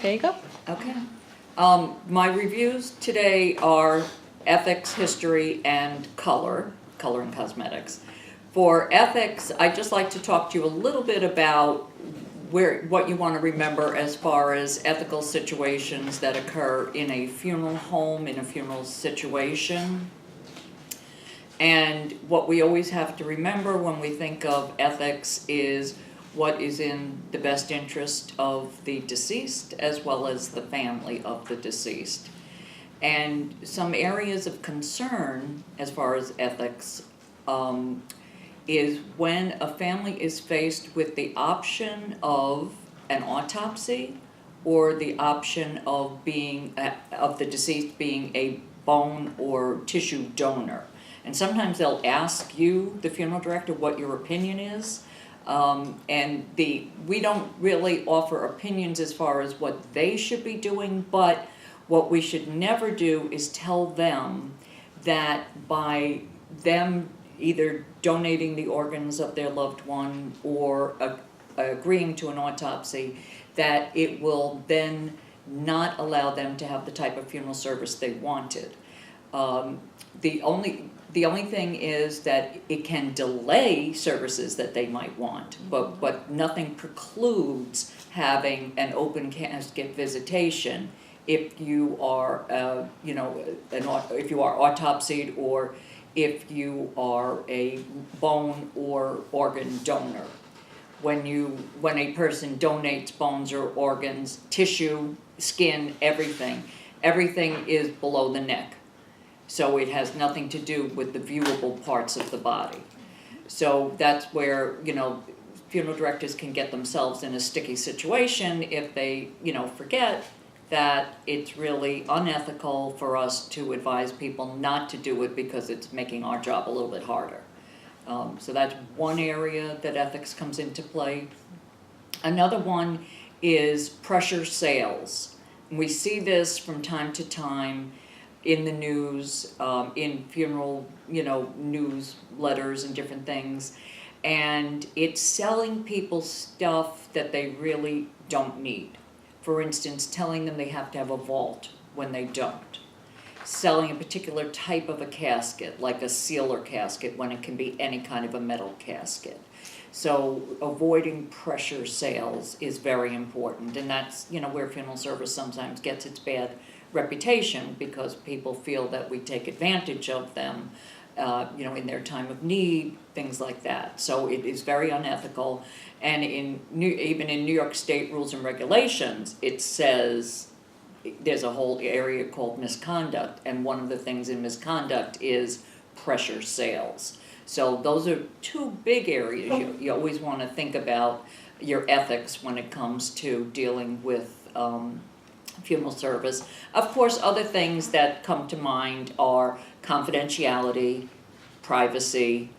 There you go. Okay. My reviews today are ethics, history, and color and cosmetics. For ethics, I'd just like to talk to you a little bit about what you want to remember as far as ethical situations that occur in a funeral home, in a funeral situation. And what we always have to remember when we think of ethics is what is in the best interest of the deceased as well as the family of the deceased. And some areas of concern as far as ethics is when a family is faced with the option of an autopsy or the option of of the deceased being a bone or tissue donor. And sometimes they'll ask you, the funeral director, what your opinion is. We don't really offer opinions as far as what they should be doing, but what we should never do is tell them that by them either donating the organs of their loved one or agreeing to an autopsy, that it will then not allow them to have the type of funeral service they wanted. The only thing is that it can delay services that they might want, but nothing precludes having an open casket visitation if you are, if you are autopsied or if you are a bone or organ donor. When a person donates bones or organs, tissue, skin, everything is below the neck. So it has nothing to do with the viewable parts of the body. So that's where, funeral directors can get themselves in a sticky situation if they, forget that it's really unethical for us to advise people not to do it because it's making our job a little bit harder. So that's one area that ethics comes into play. Another one is pressure sales. We see this from time to time in the news, in funeral, newsletters and different things. And it's selling people stuff that they really don't need. For instance, telling them they have to have a vault when they don't. Selling a particular type of a casket, like a sealer casket, when it can be any kind of a metal casket. So avoiding pressure sales is very important. And that's, where funeral service sometimes gets its bad reputation because people feel that we take advantage of them, in their time of need, things like that. So it is very unethical. And even in New York State rules and regulations, it says there's a whole area called misconduct, and one of the things in misconduct is pressure sales. So those are two big areas. You always want to think about your ethics when it comes to dealing with funeral service. Of course, other things that come to mind are confidentiality, privacy,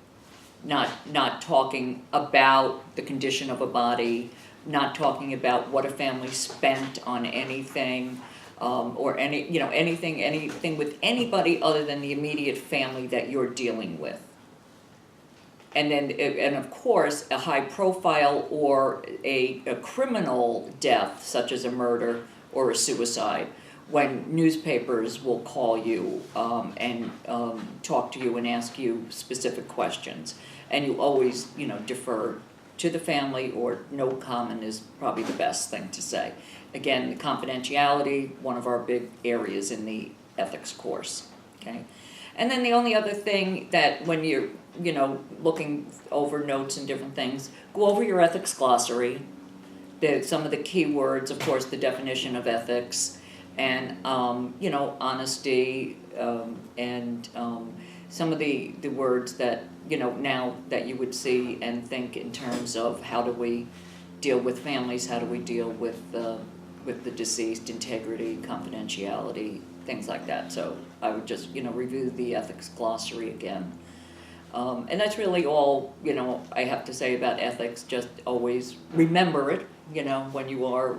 not talking about the condition of a body, not talking about what a family spent on anything, or anything with anybody other than the immediate family that you're dealing with. And of course, a high profile or a criminal death, such as a murder or a suicide, when newspapers will call you and talk to you and ask you specific questions. And you always, defer to the family, or no comment is probably the best thing to say. Again, the confidentiality, one of our big areas in the ethics course, okay? And then the only other thing that when you're, looking over notes and different things, go over your ethics glossary. Some of the key words, of course, the definition of ethics, and, honesty, and some of the words that, now that you would see and think in terms of how do we deal with families, how do we deal with the deceased, integrity, confidentiality, things like that. So I would just, review the ethics glossary again. And that's really all, I have to say about ethics. Just always remember it, when you are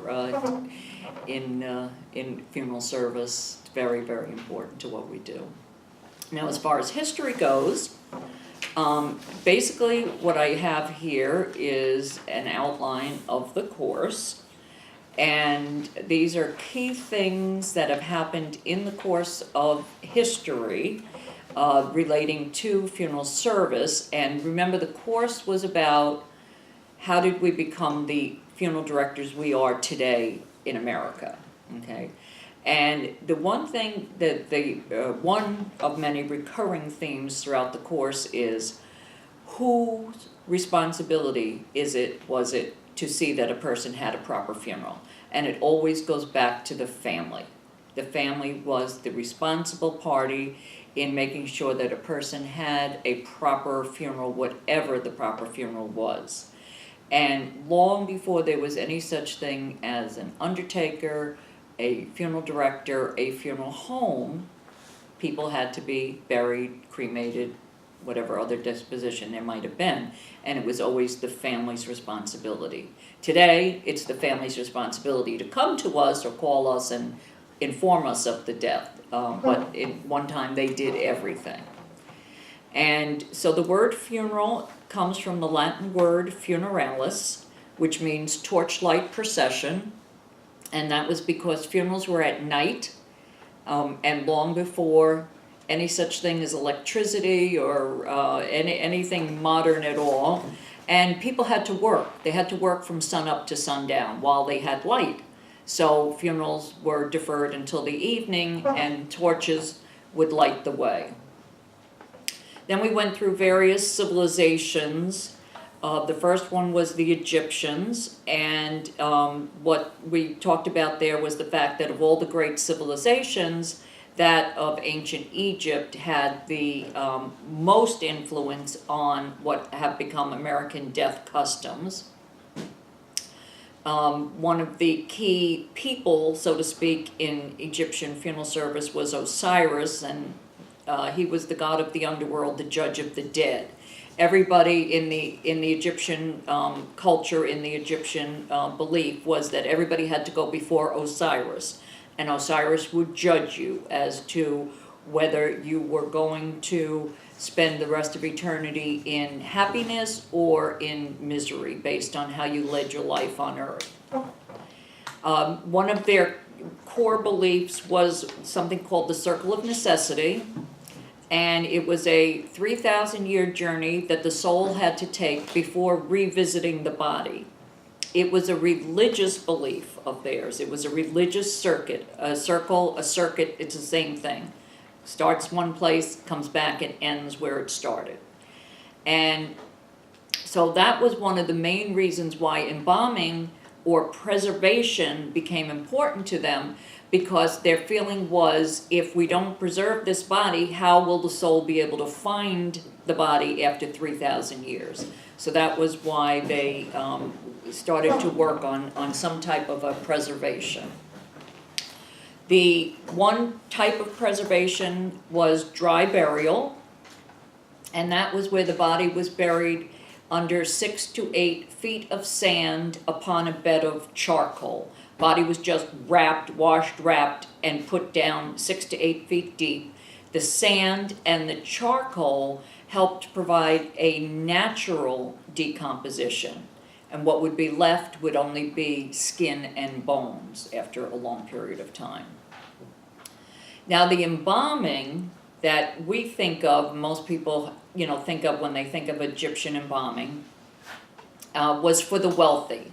in funeral service. It's very, very important to what we do. Now, as far as history goes, basically what I have here is an outline of the course. And these are key things that have happened in the course of history relating to funeral service. And remember, the course was about how did we become the funeral directors we are today in America, okay? And the one thing that one of many recurring themes throughout the course is whose responsibility was it to see that a person had a proper funeral? And it always goes back to the family. The family was the responsible party in making sure that a person had a proper funeral, whatever the proper funeral was. And long before there was any such thing as an undertaker, a funeral director, a funeral home, people had to be buried, cremated, whatever other disposition there might have been, and it was always the family's responsibility. Today, it's the family's responsibility to come to us or call us and inform us of the death, but at one time they did everything. And so the word funeral comes from the Latin word funeralis, which means torchlight procession, and that was because funerals were at night, and long before any such thing as electricity or anything modern at all. And people had to work. They had to work from sun up to sundown while they had light. So funerals were deferred until the evening, and torches would light the way. Then we went through various civilizations. The first one was the Egyptians, and what we talked about there was the fact that of all the great civilizations, that of ancient Egypt had the most influence on what have become American death customs. One of the key people, so to speak, in Egyptian funeral service was Osiris, and he was the god of the underworld, the judge of the dead. Everybody in the Egyptian culture, in the Egyptian belief, was that everybody had to go before Osiris. And Osiris would judge you as to whether you were going to spend the rest of eternity in happiness or in misery based on how you led your life on earth. One of their core beliefs was something called the circle of necessity, and it was a 3,000-year journey that the soul had to take before revisiting the body. It was a religious belief of theirs. It was a religious circuit. A circle, a circuit, it's the same thing. Starts one place, comes back, and ends where it started. And so that was one of the main reasons why embalming or preservation became important to them, because their feeling was, if we don't preserve this body, how will the soul be able to find the body after 3,000 years? So that was why they started to work on some type of a preservation. The one type of preservation was dry burial, and that was where the body was buried under 6 to 8 feet of sand upon a bed of charcoal. Body was just washed, wrapped, and put down 6 to 8 feet deep. The sand and the charcoal helped provide a natural decomposition, and what would be left would only be skin and bones after a long period of time. Now, the embalming that we think of, most people think of when they think of Egyptian embalming, was for the wealthy.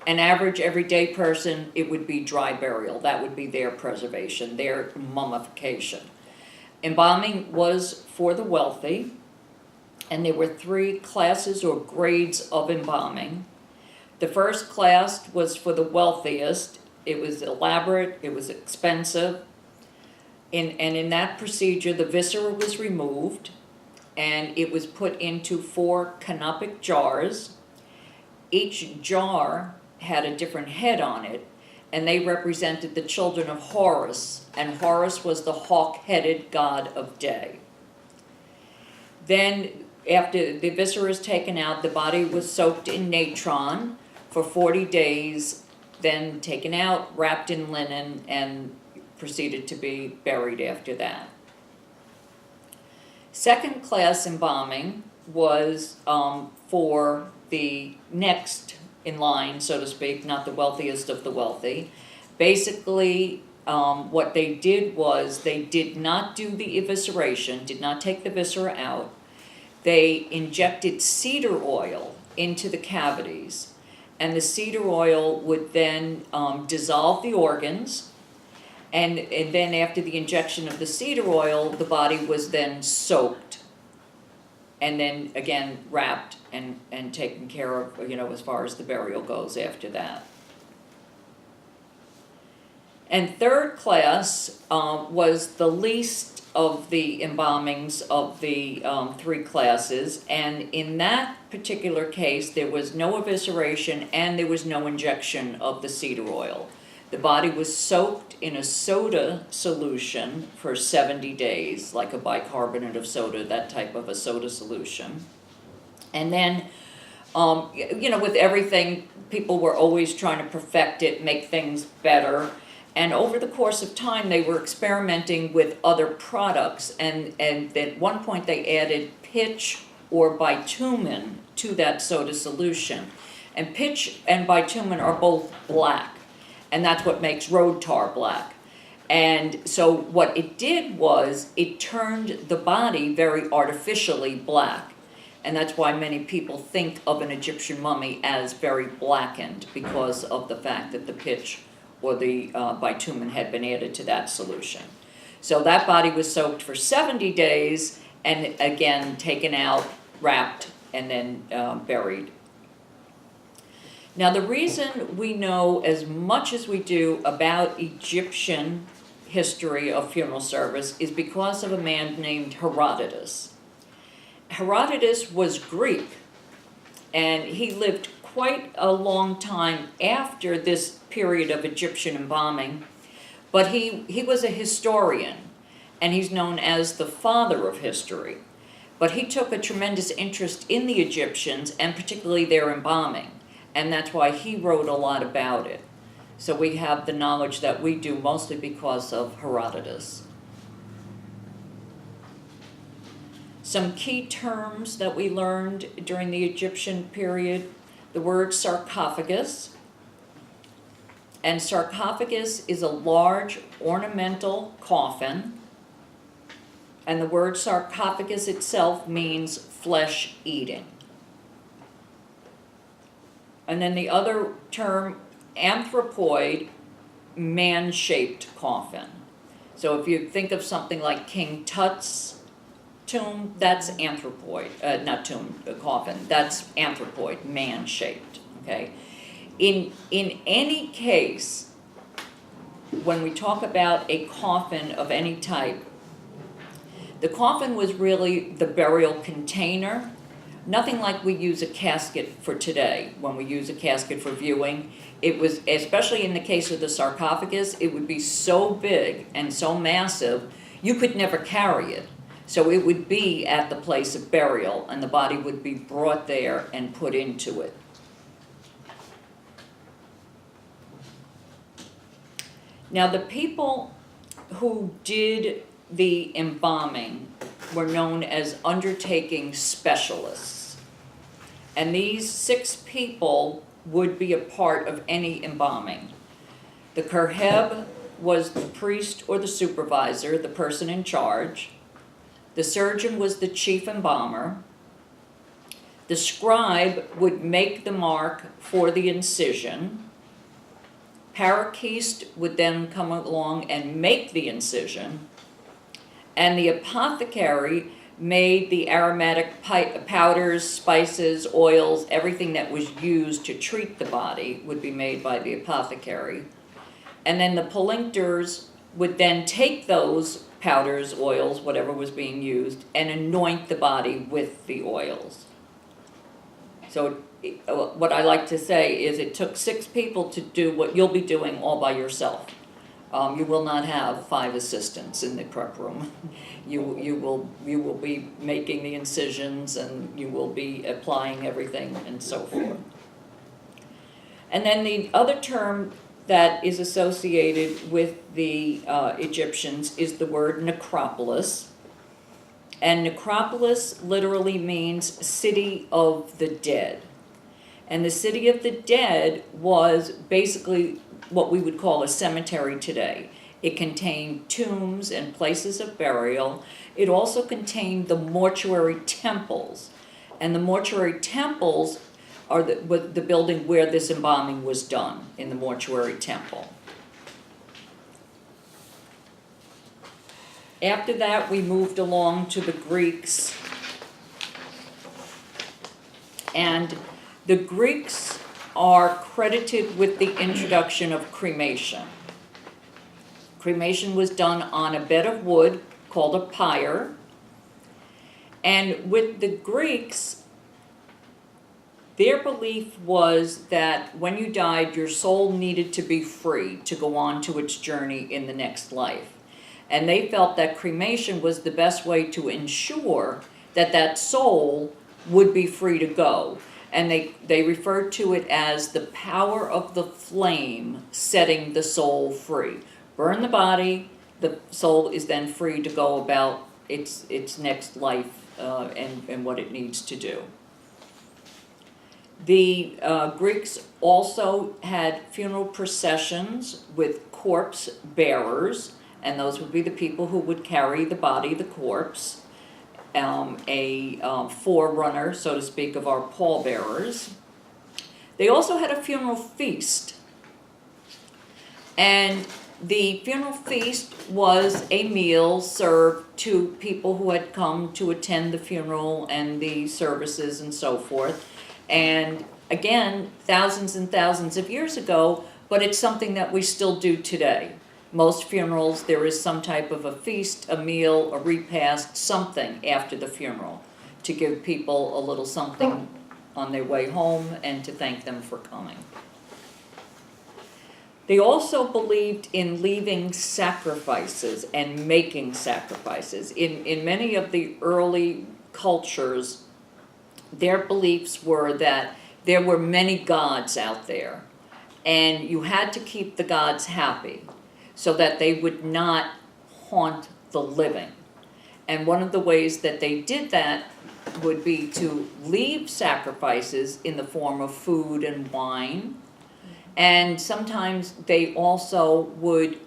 An average everyday person, it would be dry burial. That would be their preservation, their mummification. Embalming was for the wealthy, and there were 3 classes or grades of embalming. The first class was for the wealthiest. It was elaborate, it was expensive, and in that procedure, the viscera was removed, and it was put into 4 canopic jars. Each jar had a different head on it, and they represented the children of Horus, and Horus was the hawk-headed god of day. Then, after the viscera is taken out, the body was soaked in natron for 40 days, then taken out, wrapped in linen, and proceeded to be buried after that. Second class embalming was for the next in line, so to speak, not the wealthiest of the wealthy. Basically, what they did was they did not do the evisceration, did not take the viscera out. They injected cedar oil into the cavities, and the cedar oil would then dissolve the organs, and then after the injection of the cedar oil, the body was then soaked, and then again wrapped and taken care of, as far as the burial goes after that. And third class was the least of the embalmings of the three classes, and in that particular case there was no evisceration and there was no injection of the cedar oil. The body was soaked in a soda solution for 70 days, like a bicarbonate of soda, that type of a soda solution. And then, with everything, people were always trying to perfect it, make things better. And over the course of time, they were experimenting with other products. And at one point, they added pitch or bitumen to that soda solution. And pitch and bitumen are both black. And that's what makes road tar black. And so what it did was it turned the body very artificially black. And that's why many people think of an Egyptian mummy as very blackened, because of the fact that the pitch or the bitumen had been added to that solution. So that body was soaked for 70 days and again taken out, wrapped, and then buried. Now, the reason we know as much as we do about Egyptian history of funeral service is because of a man named Herodotus. Herodotus was Greek, and he lived quite a long time after this period of Egyptian embalming, but he was a historian, and he's known as the father of history. But he took a tremendous interest in the Egyptians, and particularly their embalming. And that's why he wrote a lot about it. So we have the knowledge that we do mostly because of Herodotus. Some key terms that we learned during the Egyptian period: the word sarcophagus. And sarcophagus is a large ornamental coffin. And the word sarcophagus itself means flesh eating. And then the other term, anthropoid, man-shaped coffin. So if you think of something like King Tut's tomb, that's anthropoid, not tomb, coffin, that's anthropoid, man-shaped, okay? In any case, when we talk about a coffin of any type, the coffin was really the burial container. Nothing like we use a casket for today. When we use a casket for viewing, it was, especially in the case of the sarcophagus, it would be so big and so massive, you could never carry it. So it would be at the place of burial, and the body would be brought there and put into it. Now, the people who did the embalming were known as undertaking specialists. And these 6 people would be a part of any embalming. The kerheb was the priest or the supervisor, the person in charge. The surgeon was the chief embalmer. The scribe would make the mark for the incision. Parakeist would then come along and make the incision. And the apothecary made the aromatic powders, spices, oils, everything that was used to treat the body would be made by the apothecary. And then the palictors would then take those powders, oils, whatever was being used, and anoint the body with the oils. So what I like to say is it took 6 people to do what you'll be doing all by yourself. You will not have 5 assistants in the prep room. You will be making the incisions, and you will be applying everything and so forth. And then the other term that is associated with the Egyptians is the word necropolis. And necropolis literally means city of the dead. And the City of the Dead was basically what we would call a cemetery today. It contained tombs and places of burial. It also contained the mortuary temples. And the mortuary temples are the building where this embalming was done, in the mortuary temple. After that, we moved along to the Greeks. And the Greeks are credited with the introduction of cremation. Cremation was done on a bed of wood called a pyre. And with the Greeks, their belief was that when you died, your soul needed to be free to go on to its journey in the next life. And they felt that cremation was the best way to ensure that that soul would be free to go. And they referred to it as the power of the flame setting the soul free. Burn the body, the soul is then free to go about its next life and what it needs to do. The Greeks also had funeral processions with corpse bearers, and those would be the people who would carry the body, the corpse, a forerunner, so to speak, of our pallbearers. They also had a funeral feast. And the funeral feast was a meal served to people who had come to attend the funeral and the services and so forth. And again, thousands and thousands of years ago, but it's something that we still do today. Most funerals, there is some type of a feast, a meal, a repast, something after the funeral to give people a little something on their way home and to thank them for coming. They also believed in leaving sacrifices and making sacrifices. In many of the early cultures, their beliefs were that there were many gods out there, and you had to keep the gods happy so that they would not haunt the living. And one of the ways that they did that would be to leave sacrifices in the form of food and wine. And sometimes they also would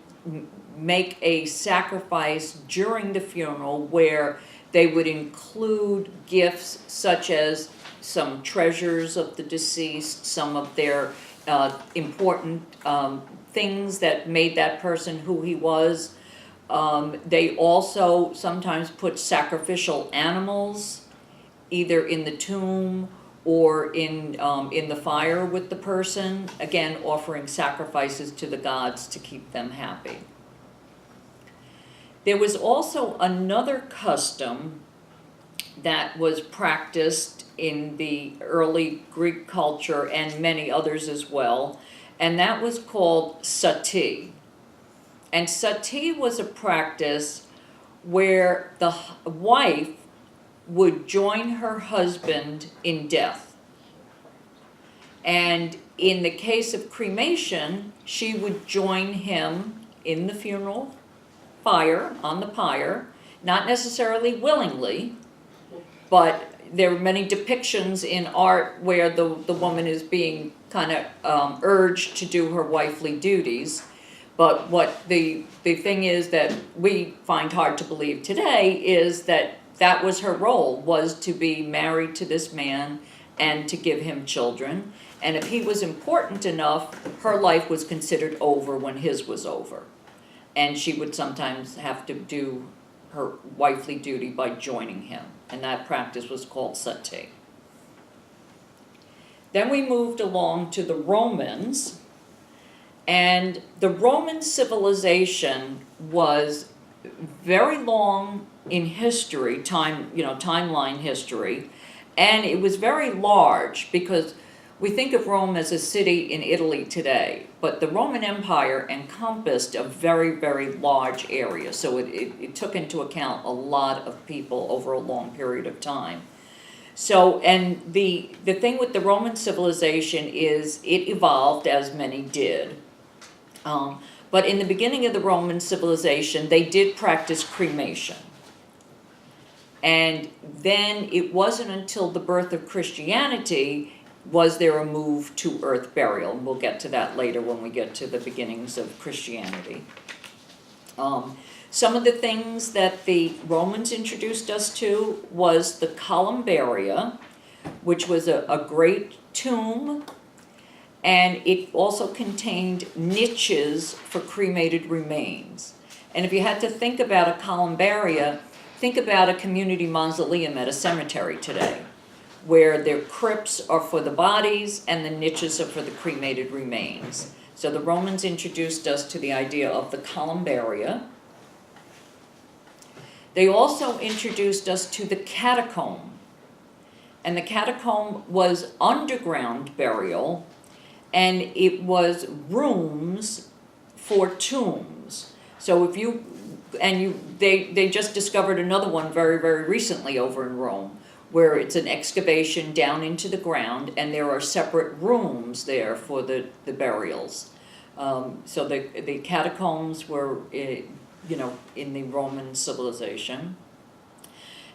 make a sacrifice during the funeral where they would include gifts such as some treasures of the deceased, some of their important things that made that person who he was. They also sometimes put sacrificial animals either in the tomb or in the fire with the person, again offering sacrifices to the gods to keep them happy. There was also another custom that was practiced in the early Greek culture and many others as well, and that was called sati. And sati was a practice where the wife would join her husband in death. And in the case of cremation, she would join him in the funeral fire, on the pyre, not necessarily willingly, but there are many depictions in art where the woman is being kind of urged to do her wifely duties. But what the thing is that we find hard to believe today is that that was her role, was to be married to this man and to give him children. And if he was important enough, her life was considered over when his was over. And she would sometimes have to do her wifely duty by joining him. And that practice was called sati. Then we moved along to the Romans. And the Roman civilization was very long in history, timeline history, and it was very large because we think of Rome as a city in Italy today, but the Roman Empire encompassed a very, very large area, so it took into account a lot of people over a long period of time. So, and the thing with the Roman civilization is it evolved, as many did. But in the beginning of the Roman civilization, they did practice cremation. And then it wasn't until the birth of Christianity was there a move to earth burial? And we'll get to that later when we get to the beginnings of Christianity. Some of the things that the Romans introduced us to was the columbaria, which was a great tomb, and it also contained niches for cremated remains. And if you had to think about a columbaria, think about a community mausoleum at a cemetery today, where their crypts are for the bodies and the niches are for the cremated remains. So the Romans introduced us to the idea of the columbaria. They also introduced us to the catacomb. And the catacomb was underground burial, and it was rooms for tombs. So if you, they just discovered another one very, very recently over in Rome, where it's an excavation down into the ground, and there are separate rooms there for the burials. So the catacombs were, in the Roman civilization.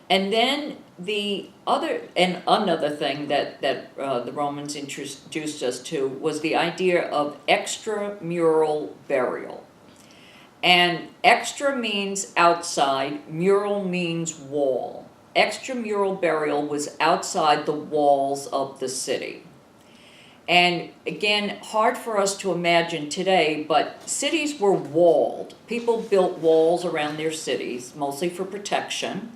And then another thing that the Romans introduced us to was the idea of extramural burial. And extra means outside, mural means wall. Extramural burial was outside the walls of the city. And again, hard for us to imagine today, but cities were walled. People built walls around their cities, mostly for protection,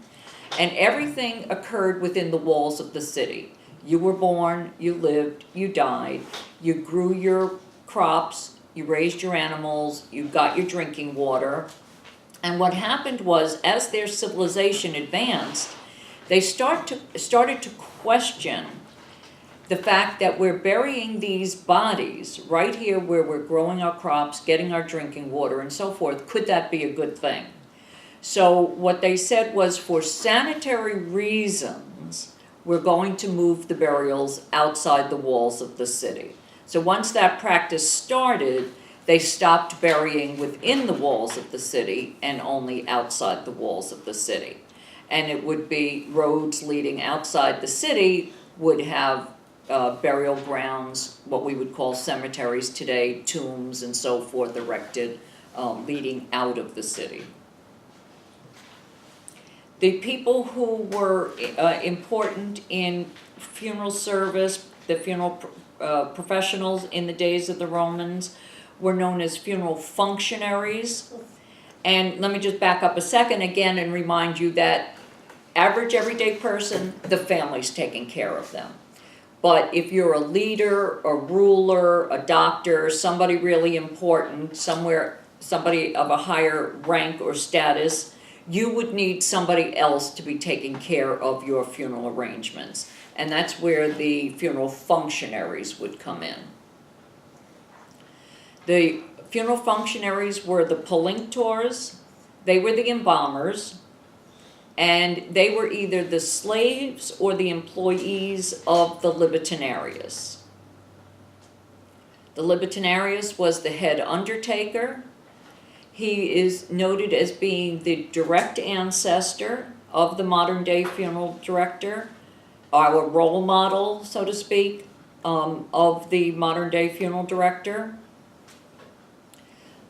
and everything occurred within the walls of the city. You were born, you lived, you died, you grew your crops, you raised your animals, you got your drinking water. And what happened was, as their civilization advanced, they started to question the fact that we're burying these bodies right here where we're growing our crops, getting our drinking water, and so forth. Could that be a good thing? So what they said was, for sanitary reasons, we're going to move the burials outside the walls of the city. So once that practice started, they stopped burying within the walls of the city and only outside the walls of the city. And it would be roads leading outside the city would have burial grounds, what we would call cemeteries today, tombs and so forth, erected leading out of the city. The people who were important in funeral service, the funeral professionals in the days of the Romans, were known as funeral functionaries. And let me just back up a second again and remind you that average everyday person, the family's taking care of them. But if you're a leader, a ruler, a doctor, somebody really important, somebody of a higher rank or status, you would need somebody else to be taking care of your funeral arrangements. And that's where the funeral functionaries would come in. The funeral functionaries were the polinctors, they were the embalmers, and they were either the slaves or the employees of the libatinarius. The libatinarius was the head undertaker. He is noted as being the direct ancestor of the modern day funeral director, our role model, so to speak, of the modern day funeral director.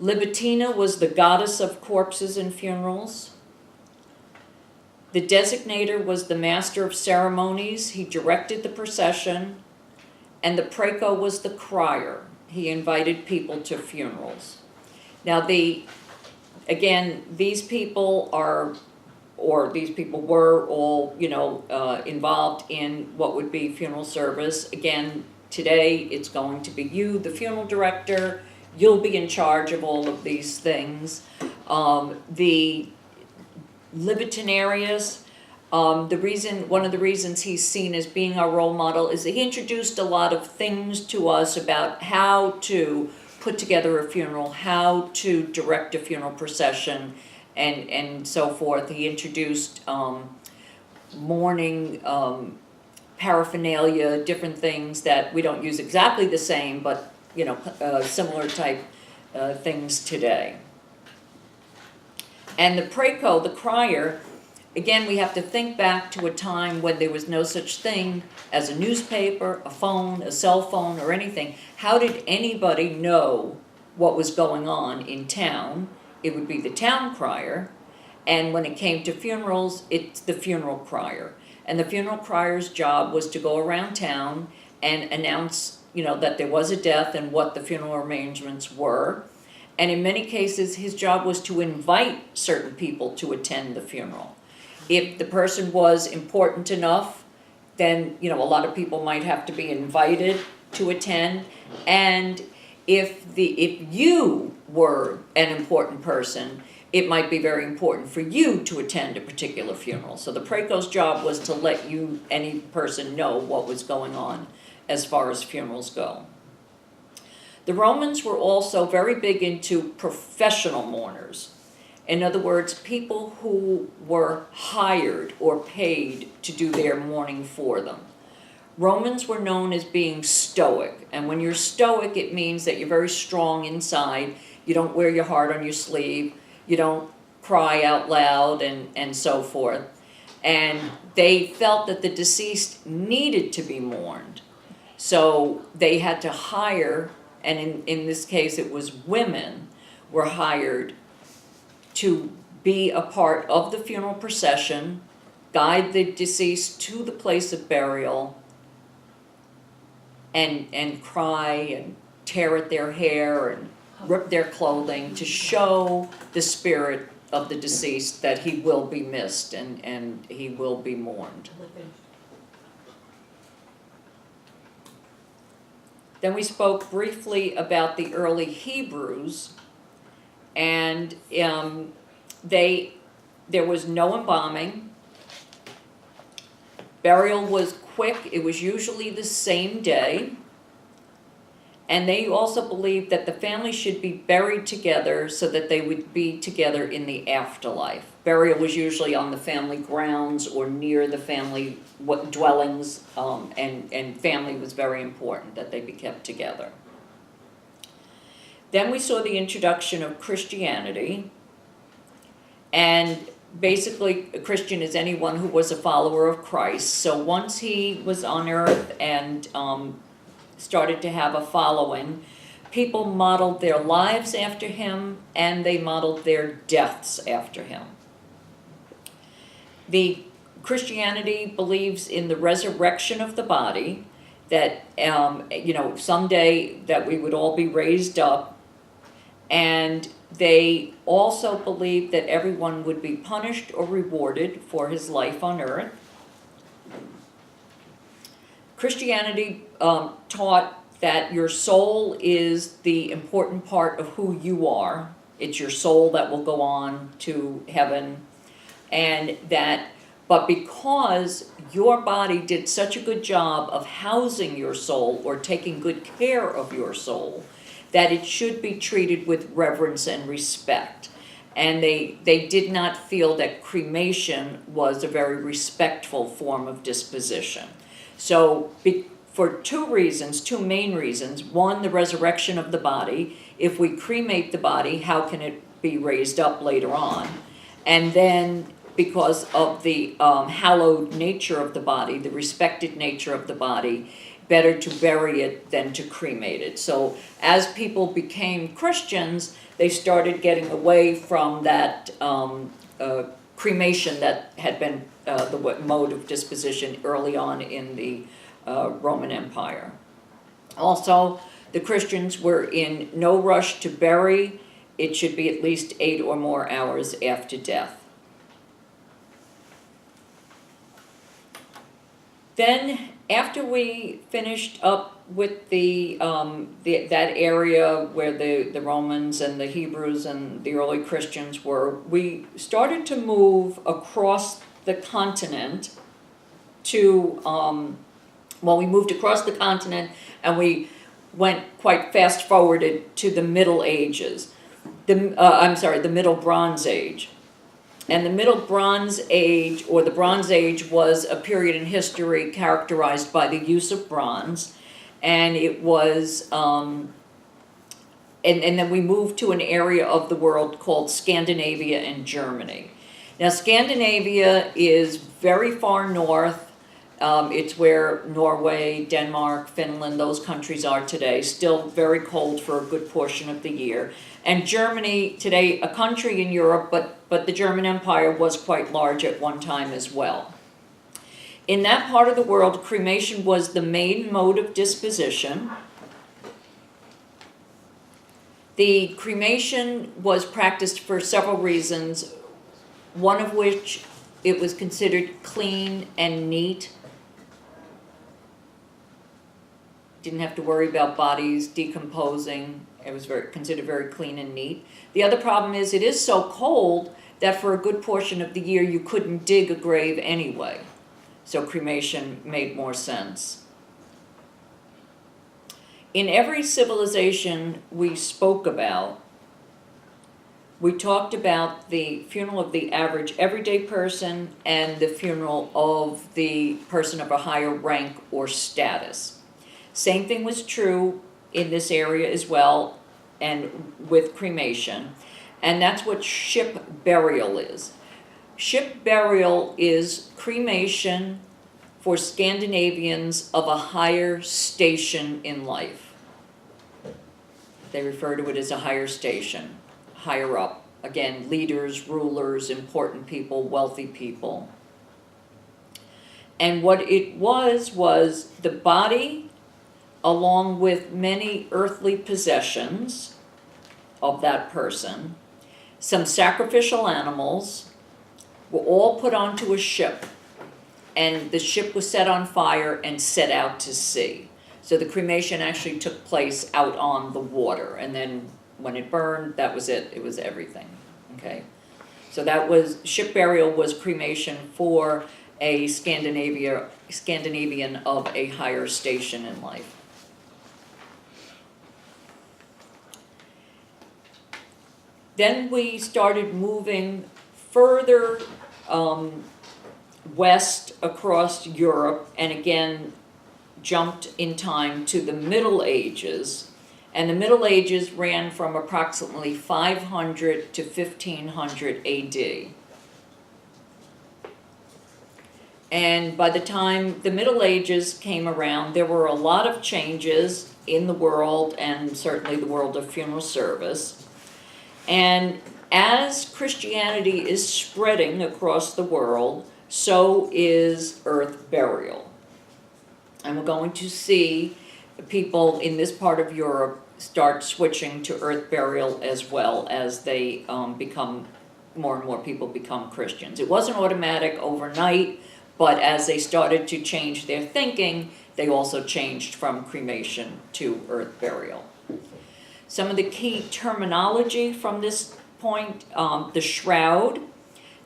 Libitina was the goddess of corpses and funerals. The designator was the master of ceremonies. He directed the procession. And the praeco was the crier. He invited people to funerals. Now again, these people were all, involved in what would be funeral service. Again, today it's going to be you, the funeral director. You'll be in charge of all of these things. The Libatinarius, one of the reasons he's seen as being our role model is that he introduced a lot of things to us about how to put together a funeral, how to direct a funeral procession, and so forth. He introduced mourning paraphernalia, different things that we don't use exactly the same, but similar type things today. And the praeco, the crier, again, we have to think back to a time when there was no such thing as a newspaper, a phone, a cell phone, or anything. How did anybody know what was going on in town? It would be the town crier, and when it came to funerals, it's the funeral crier. And the funeral crier's job was to go around town and announce, that there was a death and what the funeral arrangements were. And in many cases, his job was to invite certain people to attend the funeral. If the person was important enough, then, a lot of people might have to be invited to attend. And if you were an important person, it might be very important for you to attend a particular funeral. So the praeco's job was to let any person know what was going on as far as funerals go. The Romans were also very big into professional mourners. In other words, people who were hired or paid to do their mourning for them. Romans were known as being stoic, and when you're stoic, it means that you're very strong inside. You don't wear your heart on your sleeve. You don't cry out loud and so forth. And they felt that the deceased needed to be mourned. So they had to hire, and in this case it was women were hired to be a part of the funeral procession, guide the deceased to the place of burial, and cry and tear at their hair and rip their clothing to show the spirit of the deceased that he will be missed and he will be mourned. Then we spoke briefly about the early Hebrews, and there was no embalming. Burial was quick. It was usually the same day. And they also believed that the family should be buried together so that they would be together in the afterlife. Burial was usually on the family grounds or near the family dwellings, and family was very important, that they be kept together. Then we saw the introduction of Christianity, and basically a Christian is anyone who was a follower of Christ. So once he was on earth and started to have a following, people modeled their lives after him and they modeled their deaths after him. The Christianity believes in the resurrection of the body, that someday that we would all be raised up, and they also believed that everyone would be punished or rewarded for his life on earth. Christianity taught that your soul is the important part of who you are. It's your soul that will go on to heaven, but because your body did such a good job of housing your soul or taking good care of your soul, that it should be treated with reverence and respect. And they did not feel that cremation was a very respectful form of disposition. So for two main reasons. One, the resurrection of the body. If we cremate the body, how can it be raised up later on? And then because of the hallowed nature of the body, the respected nature of the body, better to bury it than to cremate it. So as people became Christians, they started getting away from that cremation that had been the mode of disposition early on in the Roman Empire. Also, the Christians were in no rush to bury. It should be at least 8 or more hours after death. Then, after we finished up with that area where the Romans and the Hebrews and the early Christians were, we started to move across the continent to, we moved across the continent and we went quite fast forwarded to the Middle Ages. The Middle Bronze Age. And the Middle Bronze Age, or the Bronze Age, was a period in history characterized by the use of bronze. And it was, and then we moved to an area of the world called Scandinavia and Germany. Now, Scandinavia is very far north. It's where Norway, Denmark, Finland, those countries are today, still very cold for a good portion of the year. And Germany, today a country in Europe, but the German Empire was quite large at one time as well. In that part of the world, cremation was the main mode of disposition. The cremation was practiced for several reasons, one of which it was considered clean and neat. Didn't have to worry about bodies decomposing. It was considered very clean and neat. The other problem is it is so cold that for a good portion of the year you couldn't dig a grave anyway. So cremation made more sense. In every civilization we spoke about, we talked about the funeral of the average everyday person and the funeral of the person of a higher rank or status. Same thing was true in this area as well, and with cremation, and that's what ship burial is. Ship burial is cremation for Scandinavians of a higher station in life. They refer to it as a higher station, higher up. Again, leaders, rulers, important people, wealthy people. And what it was the body, along with many earthly possessions of that person, some sacrificial animals, were all put onto a ship, and the ship was set on fire and set out to sea. So the cremation actually took place out on the water, and then when it burned, that was it. It was everything, okay? So that was, ship burial was cremation for a Scandinavian of a higher station in life. Then we started moving further west across Europe, and again jumped in time to the Middle Ages. And the Middle Ages ran from approximately 500 to 1500 AD. And by the time the Middle Ages came around, there were a lot of changes in the world, and certainly the world of funeral service. And as Christianity is spreading across the world, so is earth burial. And we're going to see people in this part of Europe start switching to earth burial as well as they become, more and more people become Christians. It wasn't automatic overnight, but as they started to change their thinking, they also changed from cremation to earth burial. Some of the key terminology from this point, the shroud.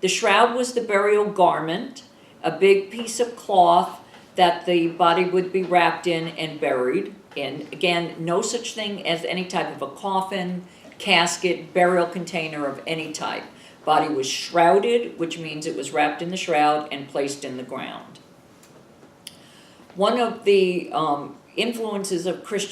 The shroud was the burial garment, a big piece of cloth that the body would be wrapped in and buried in. Again, no such thing as any type of a coffin, casket, burial container of any type. Body was shrouded, which means it was wrapped in the shroud and placed in the ground. One of the influences of Christianity